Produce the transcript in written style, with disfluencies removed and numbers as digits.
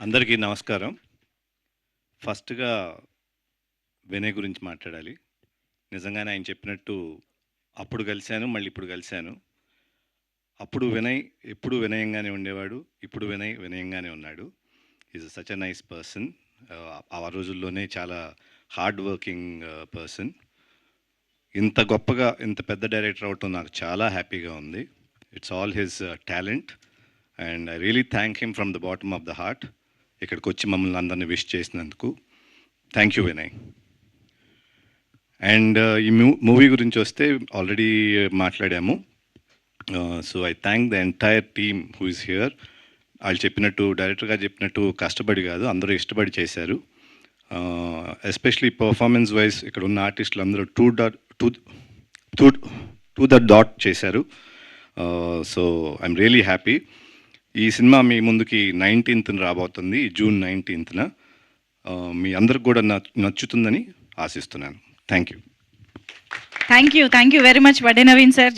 అందరికీ నమస్కారం. ఫస్ట్‌గా వినయ్ గురించి మాట్లాడాలి. నిజంగానే ఆయన చెప్పినట్టు అప్పుడు కలిసాను, మళ్ళీ ఇప్పుడు కలిసాను. అప్పుడు వినయ్ ఎప్పుడు వినయంగానే ఉండేవాడు. ఇప్పుడు వినయ్ వినయంగానే ఉన్నాడు. Is such a nice person. ఆ రోజుల్లోనే చాలా హార్డ్ వర్కింగ్ పర్సన్. ఇంత గొప్పగా ఇంత పెద్ద డైరెక్టర్ అవ్వటం నాకు చాలా హ్యాపీగా ఉంది. It's all his talent and I really thank him from the bottom of the heart. ఇక్కడికి వచ్చి మమ్మల్ని అందరినీ విష్ చేసినందుకు థ్యాంక్ యూ వినయ్. అండ్ ఈ మూవీ గురించి వస్తే ఆల్రెడీ మాట్లాడాము. So I thank the entire team who is here. వాళ్ళు చెప్పినట్టు డైరెక్టర్ గారు చెప్పినట్టు కష్టపడి కాదు, అందరూ ఇష్టపడి చేశారు. ఎస్పెషలీ పర్ఫార్మెన్స్ వైజ్ ఇక్కడ ఉన్న ఆర్టిస్టులు అందరూ టు ద డాట్ చేశారు. So I'm really happy. ఈ సినిమా మీ ముందుకి 19th రాబోతుంది, జూన్ 19th. మీ అందరికి కూడా నచ్చుతుందని ఆశిస్తున్నాను. Thank you very much Vadde Naveen sir.